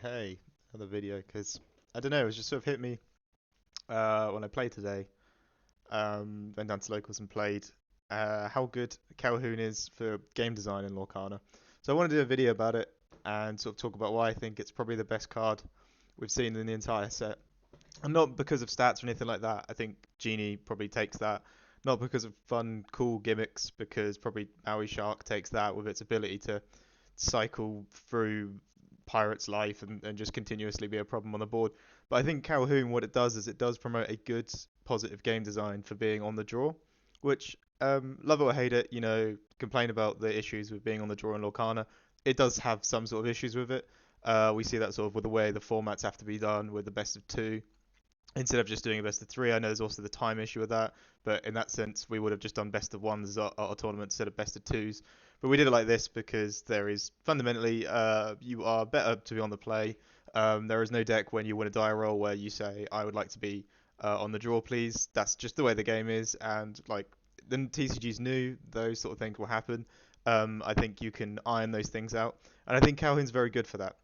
Hey, another video because I don't know, it was just sort of hit me when I played today. Went down to locals and played how good Calhoun is for game design in Lorcana. So I want to do a video about it and sort of talk about why I think it's probably the best card we've seen in the entire set. And not because of stats or anything like that. I think Genie probably takes that. Not because of fun, cool gimmicks, because probably Maui Shark takes that with its ability to cycle through Pirate's life and just continuously be a problem on the board. But I think Calhoun, what it does is it does promote a good, positive game design for being on the draw, which, love it or hate it, complain about the issues with being on the draw in Lorcana. It does have some sort of issues with it. We see that sort of with the way the formats have to be done with the best of two instead of just doing a best of three. I know there's also the time issue with that, but in that sense, we would have just done best of ones at our tournament instead of best of twos. But we did it like this because there is fundamentally, you are better to be on the play. There is no deck when you win a die roll where you say, I would like to be on the draw, please. That's just the way the game is. And like, the TCG's new, those sort of things will happen. I think you can iron those things out. And I think Calhoun's very good for that.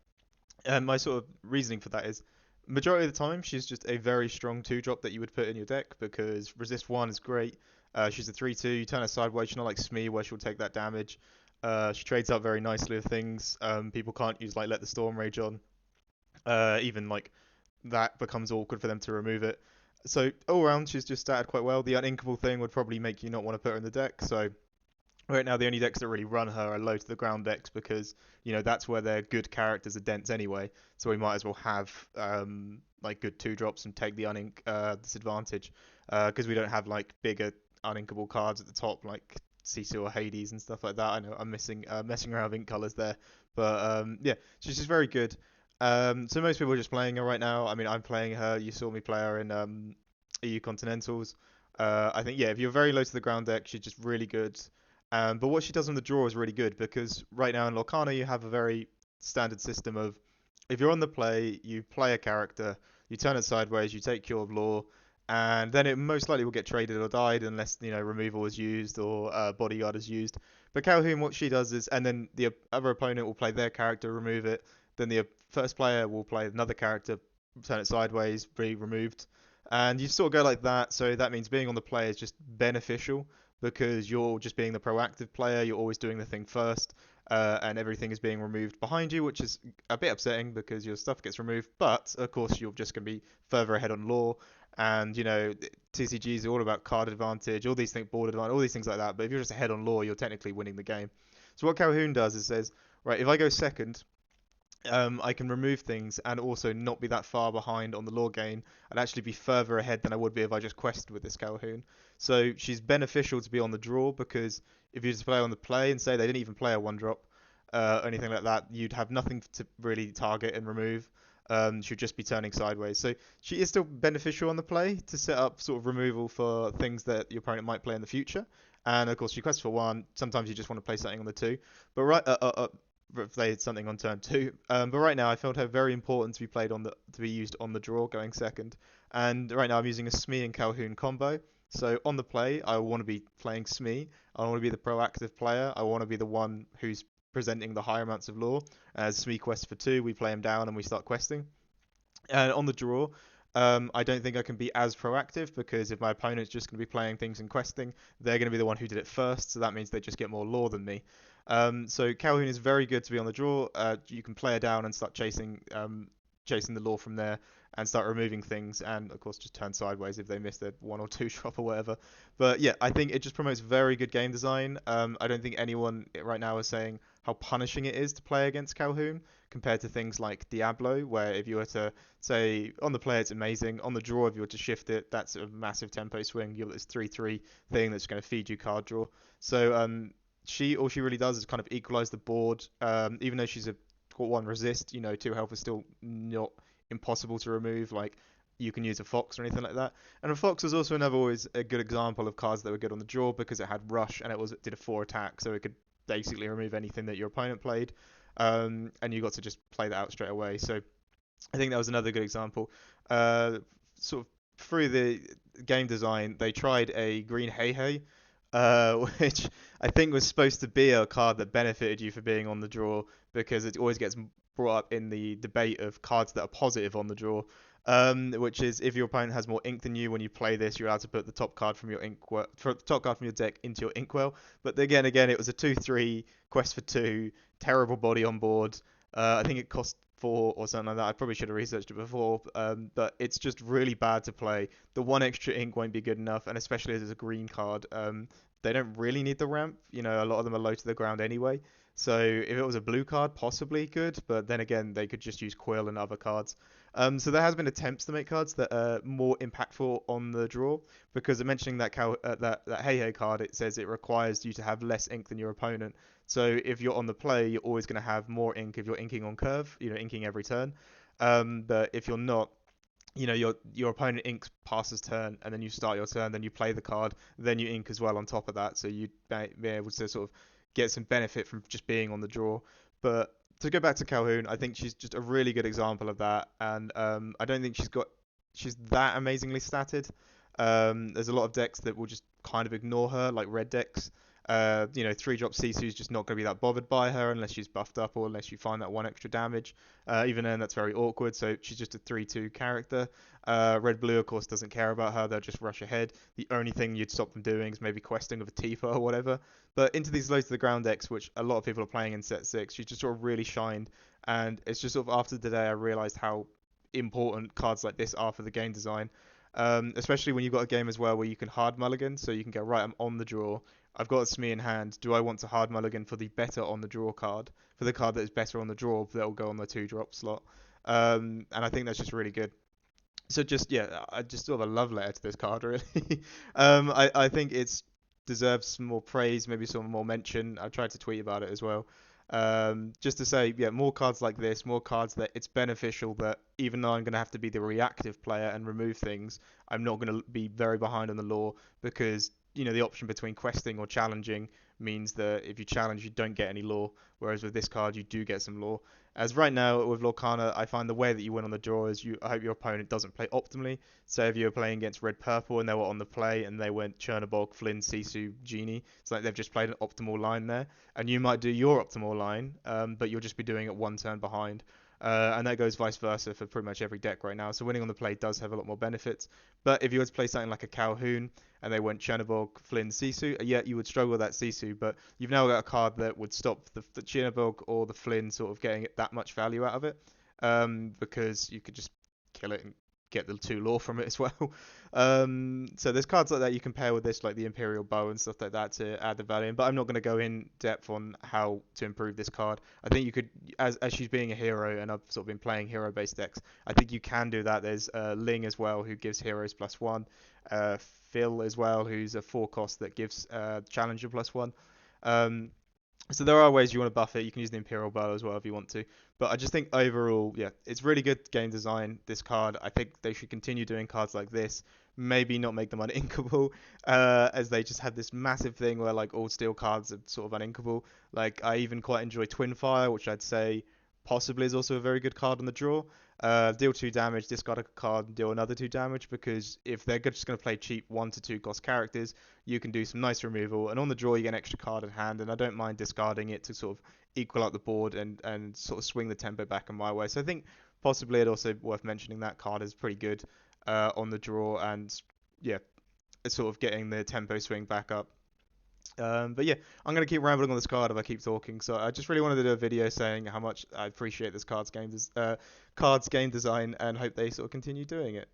And my sort of reasoning for that is majority of the time she's just a very strong two drop that you would put in your deck because resist one is great. She's a 3/2. You turn her sideways. She's not like Smee where she'll take that damage. She trades out very nicely with things. People can't use like let the storm rage on. Even like that becomes awkward for them to remove it. So all around she's just started quite well. The uninkable thing would probably make you not want to put her in the deck. So right now, the only decks that really run her are low to the ground decks because that's where their good characters are dense anyway. So we might as well have like good two drops and take the disadvantage because we don't have like bigger uninkable cards at the top like Cecil or Hades and stuff like that. I know I'm messing around with ink colors there, but yeah, she's just very good. So most people are just playing her right now. I mean, I'm playing her. You saw me play her in EU Continentals. I think yeah, if you're very low to the ground deck, she's just really good. But what she does on the draw is really good because right now in Lorcana you have a very standard system of if you're on the play, you play a character, you turn it sideways, you take Cure of Law, and then it most likely will get traded or died unless removal is used or bodyguard is used. But Calhoun, what she does is, and then the other opponent will play their character, remove it. Then the first player will play another character, turn it sideways, be removed, and you sort of go like that. So that means being on the play is just beneficial because you're just being the proactive player. You're always doing the thing first, and everything is being removed behind you, which is a bit upsetting because your stuff gets removed. But of course, you're just going to be further ahead on law, and TCGs are all about card advantage, all these things, board advantage, all these things like that. But if you're just ahead on law, you're technically winning the game. So what Calhoun does is says, right, if I go second, I can remove things and also not be that far behind on the lore gain and actually be further ahead than I would be if I just quested with this Calhoun. So she's beneficial to be on the draw because if you just play on the play and say they didn't even play a one drop, or anything like that, you'd have nothing to really target and remove. She'd just be turning sideways. So she is still beneficial on the play to set up sort of removal for things that your opponent might play in the future. And of course, she quests for one. Sometimes you just want to play something on the two. But played something on turn two. But right now, I felt her very important to be used on the draw going second. And right now, I'm using a Smee and Calhoun combo. So on the play, I want to be playing Smee. I want to be the proactive player. I want to be the one who's presenting the higher amounts of lore. As Smee quests for two, we play him down and we start questing. And on the draw, I don't think I can be as proactive because if my opponent's just going to be playing things and questing, they're going to be the one who did it first. So that means they just get more lore than me. So Calhoun is very good to be on the draw. You can play her down and start chasing the lore from there and start removing things, and of course just turn sideways if they miss their one or two drop or whatever. But yeah, I think it just promotes very good game design. I don't think anyone right now is saying how punishing it is to play against Calhoun compared to things like Diablo, where if you were to say on the play it's amazing, on the draw if you were to shift it, that's a massive tempo swing. You have this 3/3 thing that's going to feed you card draw. So all she really does is kind of equalize the board. Even though she's got one resist, two health is still not impossible to remove. Like you can use a fox or anything like that. And a fox was also another always a good example of cards that were good on the draw because it had rush and it did a 4 attack, so it could basically remove anything that your opponent played. And you got to just play that out straight away. So I think that was another good example. Sort of through the game design, they tried a green Hey Hey, which I think was supposed to be a card that benefited you for being on the draw because it always gets brought up in the debate of cards that are positive on the draw. Which is if your opponent has more ink than you when you play this, you're allowed to put the top card from your top card from your deck into your inkwell. But again, it was a 2/3 quest for two, terrible body on board. I think it cost four or something like that. I probably should have researched it before, but it's just really bad to play. The one extra ink won't be good enough, and especially as it's a green card, they don't really need the ramp. You know, a lot of them are low to the ground anyway. So if it was a blue card, possibly good, but then again, they could just use Quill and other cards. So there has been attempts to make cards that are more impactful on the draw, because I'm mentioning that Hey Hey card, it says it requires you to have less ink than your opponent. So if you're on the play, you're always going to have more ink if you're inking on curve, inking every turn. But if you're not, your opponent inks passes turn, and then you start your turn, then you play the card, then you ink as well on top of that, so you'd be able to sort of get some benefit from just being on the draw. But to go back to Calhoun, I think she's just a really good example of that, and I don't think she's that amazingly statted. There's a lot of decks that will just kind of ignore her, like red decks. 3-drop Sisu is just not going to be that bothered by her unless she's buffed up or unless you find that one extra damage. Even then, that's very awkward. So she's just a 3/2 character. Red Blue, of course, doesn't care about her. They'll just rush ahead. The only thing you'd stop them doing is maybe questing with a Tifa or whatever. But into these low to the ground decks, which a lot of people are playing in set six, she just sort of really shined. And it's just sort of after today, I realized how important cards like this are for the game design. Especially when you've got a game as well where you can hard mulligan, so you can go, right, I'm on the draw. I've got a Smee in hand. Do I want to hard mulligan for the better on the draw card, for the card that is better on the draw that will go on the 2-drop slot? And I think that's just really good. So just yeah, I just sort of a love letter to this card really. I think it's deserves some more praise, maybe some more mention. I tried to tweet about it as well. Just to say, yeah, more cards like this, more cards that it's beneficial that even though I'm going to have to be the reactive player and remove things, I'm not going to be very behind on the law, because the option between questing or challenging means that if you challenge, you don't get any law, whereas with this card, you do get some law. As right now with Lorcana, I find the way that you win on the draw is I hope your opponent doesn't play optimally. So if you're playing against red purple and they were on the play and they went Chernobog, Flynn, Sisu, Genie, it's like they've just played an optimal line there, and you might do your optimal line, but you'll just be doing it one turn behind. And that goes vice versa for pretty much every deck right now. So winning on the play does have a lot more benefits. But if you were to play something like a Calhoun and they went Chernobog, Flynn, Sisu, yeah, you would struggle with that Sisu, but you've now got a card that would stop the Chernobog or the Flynn sort of getting that much value out of it, because you could just kill it and get the 2 law from it as well. So there's cards like that you can pair with this, like the Imperial Bow and stuff like that to add the value in. But I'm not going to go in depth on how to improve this card. I think you could, as she's being a hero, and I've sort of been playing hero-based decks, I think you can do that. There's Ling as well, who gives heroes +1. Phil as well, who's a 4 cost that gives Challenger +1. So there are ways you want to buff it. You can use the Imperial Bow as well if you want to. But I just think overall, yeah, it's really good game design, this card. I think they should continue doing cards like this. Maybe not make them uninkable, as they just had this massive thing where like all steel cards are sort of uninkable. Like I even quite enjoy Twin Fire, which I'd say possibly is also a very good card on the draw. Deal 2 damage, discard a card, and deal another 2 damage, because if they're just going to play cheap 1 to 2 cost characters, you can do some nice removal, and on the draw you get an extra card in hand, and I don't mind discarding it to sort of equal out the board and sort of swing the tempo back in my way. So I think possibly it's also worth mentioning that card is pretty good on the draw, and yeah, it's sort of getting the tempo swing back up. But yeah, I'm gonna keep rambling on this card if I keep talking. So I just really wanted to do a video saying how much I appreciate this cards game design, and hope they sort of continue doing it.